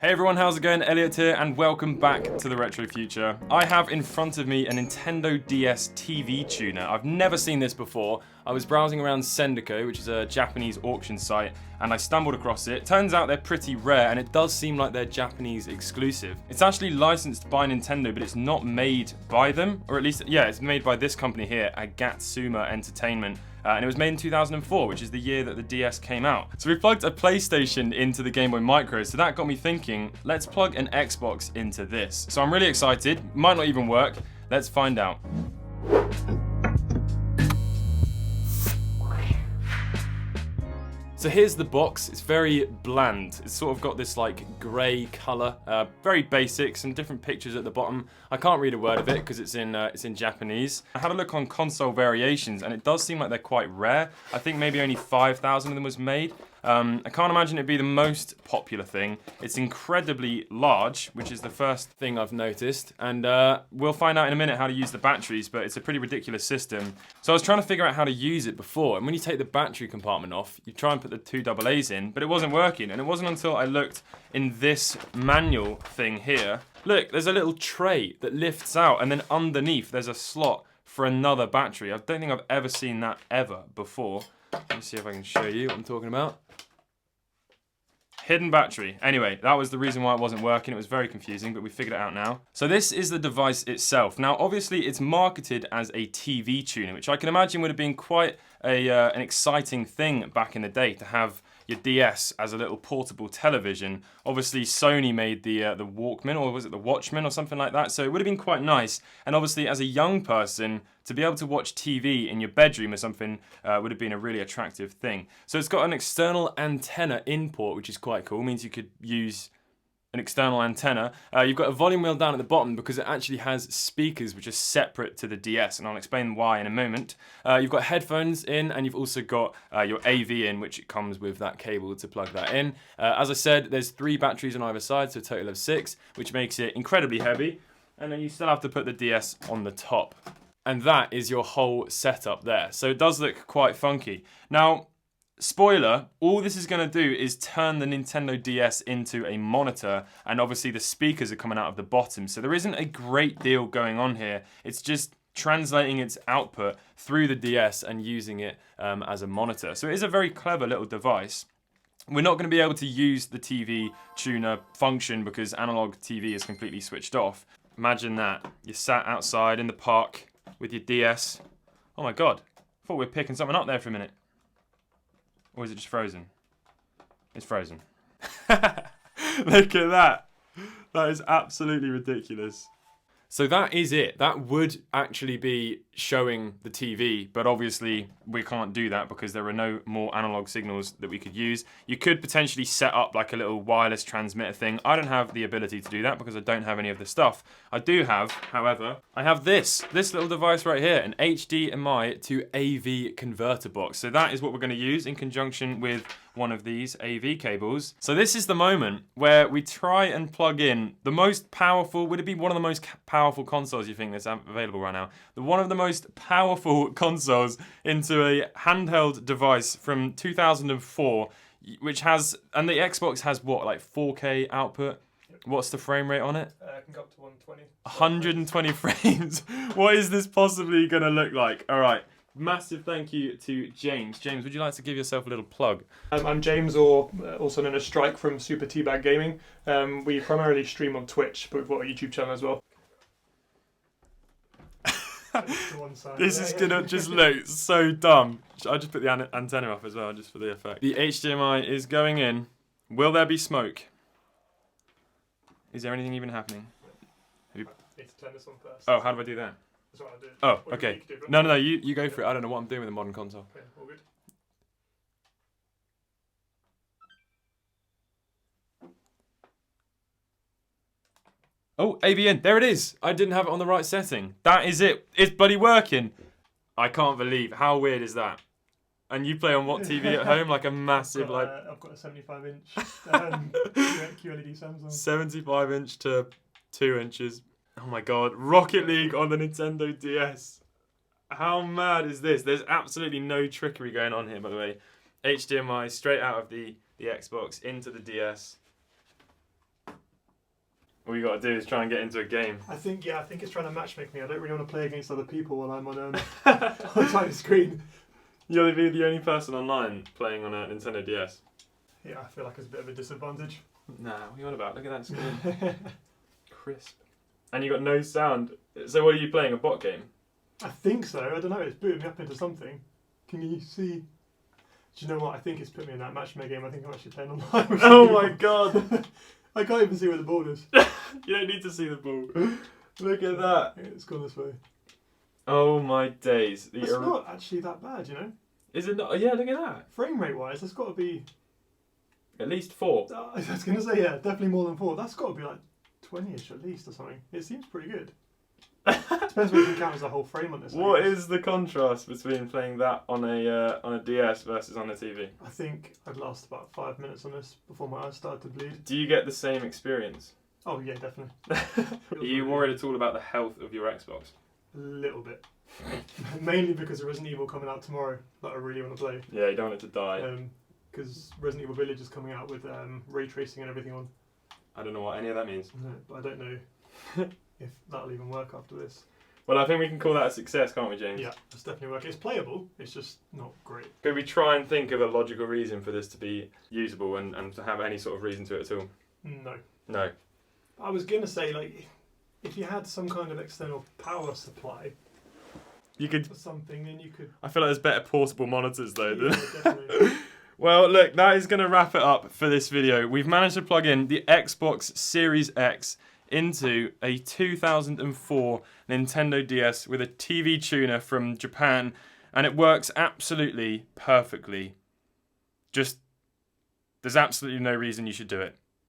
Hey everyone, how's it going? Elliot here, and welcome back to the Retro Future. I have in front of me a Nintendo DS TV tuner. I've never seen this before. I was browsing around Sendico, which is a Japanese auction site, and I stumbled across it. Turns out they're pretty rare, and it does seem like they're Japanese exclusive. It's actually licensed by Nintendo, but it's not made by them, or at least, yeah, it's made by this company here, Agatsuma Entertainment. And it was made in 2004, which is the year that the DS came out. So we plugged a PlayStation into the Game Boy Micro, so that got me thinking, let's plug an Xbox into this. So I'm really excited, might not even work, let's find out. So here's the box. It's very bland. It's sort of got this like grey colour, very basic, some different pictures at the bottom. I can't read a word of it because it's in Japanese. I had a look on console variations and it does seem like they're quite rare. I think maybe only 5,000 of them was made. I can't imagine it'd be the most popular thing. It's incredibly large, which is the first thing I've noticed. And we'll find out in a minute how to use the batteries, but it's a pretty ridiculous system. So I was trying to figure out how to use it before. And when you take the battery compartment off, you try and put the two AA's in, but it wasn't working. And it wasn't until I looked in this manual thing here. Look, there's a little tray that lifts out, and then underneath there's a slot for another battery. I don't think I've ever seen that ever before. Let me see if I can show you what I'm talking about. Hidden battery. Anyway, that was the reason why it wasn't working. It was very confusing, but we figured it out now. So this is the device itself. Now, obviously, it's marketed as a TV tuner, which I can imagine would have been quite an exciting thing back in the day to have your DS as a little portable television. Obviously, Sony made the Walkman, or was it the Watchman or something like that? So it would have been quite nice. And obviously, as a young person, to be able to watch TV in your bedroom or something would have been a really attractive thing. So it's got an external antenna in port, which is quite cool. It means you could use an external antenna. You've got a volume wheel down at the bottom because it actually has speakers which are separate to the DS, and I'll explain why in a moment. You've got headphones in, and you've also got your AV in, which comes with that cable to plug that in. As I said, there's 3 batteries on either side, so a total of 6, which makes it incredibly heavy. And then you still have to put the DS on the top. And that is your whole setup there. So it does look quite funky. Now, spoiler, all this is going to do is turn the Nintendo DS into a monitor, and obviously the speakers are coming out of the bottom. So there isn't a great deal going on here. It's just translating its output through the DS and using it as a monitor. So it is a very clever little device. We're not going to be able to use the TV tuner function because analog TV is completely switched off. Imagine that. You're sat outside in the park with your DS. Oh my god, I thought we were picking something up there for a minute. Or is it just frozen? It's frozen. Look at that. That is absolutely ridiculous. So that is it. That would actually be showing the TV, but obviously we can't do that because there are no more analog signals that we could use. You could potentially set up like a little wireless transmitter thing. I don't have the ability to do that because I don't have any of the stuff. I do have, however, I have this little device right here, an HDMI to AV converter box. So that is what we're going to use in conjunction with one of these AV cables. So this is the moment where we try and plug in the most powerful, would it be one of the most powerful consoles you think that's available right now? One of the most powerful consoles into a handheld device from 2004, which has, and the Xbox has what, like 4K output? What's the frame rate on it? It can go up to 120. 120 frames. What is this possibly going to look like? All right. Massive thank you to James. James, would you like to give yourself a little plug? I'm James, or also known as Strike from Super Teabag Gaming. We primarily stream on Twitch, but we've got a YouTube channel as well. This is gonna just look so dumb. I just put the antenna off as well, just for the effect. The HDMI is going in. Will there be smoke? Is there anything even happening? Need to turn this on first. Oh, how do I do that? That's what I do. Oh, okay. No, you go for it. I don't know what I'm doing with a modern console. Okay, all good. Oh, AVN, there it is. I didn't have it on the right setting. That is it. It's bloody working. I can't believe. How weird is that? And you play on what TV at home? Like a massive, I've got a 75-inch QLED Samsung. 75-inch to 2 inches. Oh my god. Rocket League on the Nintendo DS. How mad is this? There's absolutely no trickery going on here, by the way. HDMI straight out of the Xbox into the DS. All you got to do is try and get into a game. I think it's trying to matchmake me. I don't really want to play against other people while I'm on on a tiny screen. You'll be the only person online playing on a Nintendo DS. Yeah, I feel like it's a bit of a disadvantage. Nah, what are you on about? Look at that screen. Crisp. And you got no sound. So what are you playing, a bot game? I think so. I don't know. It's booted me up into something. Can you see? Do you know what? I think it's put me in that matchmake game. I think I'm actually playing online. With Oh people. my god. I can't even see where the ball is. You don't need to see the ball. Look at that. It's gone this way. Oh my days. It's not actually that bad, you know? Is it not? Oh, yeah, look at that. Frame rate wise, it's got to be... At least 4. I was going to say, yeah, definitely more than 4. That's got to be like 20-ish at least or something. It seems pretty good. Depends what you can count as a whole frame on this. What is the contrast between playing that on a DS versus on a TV? I think I'd last about 5 minutes on this before my eyes started to bleed. Do you get the same experience? Oh yeah, definitely. Are you worried at all about the health of your Xbox? A little bit. Mainly because of Resident Evil coming out tomorrow that I really want to play. Yeah, you don't want it to die. Because Resident Evil Village is coming out with ray tracing and everything on. I don't know what any of that means. But I don't know if that'll even work after this. Well, I think we can call that a success, can't we, James? Yeah, it's definitely working. It's playable, it's just not great. Could we try and think of a logical reason for this to be usable and to have any sort of reason to it at all? No. No. I was going to say, like, if you had some kind of external power supply You could. or something, then you could... I feel like there's better portable monitors though. Yeah, definitely. Well, look, that is going to wrap it up for this video. We've managed to plug in the Xbox Series X into a 2004 Nintendo DS with a TV tuner from Japan, and it works absolutely perfectly. Just, there's absolutely no reason you should do it.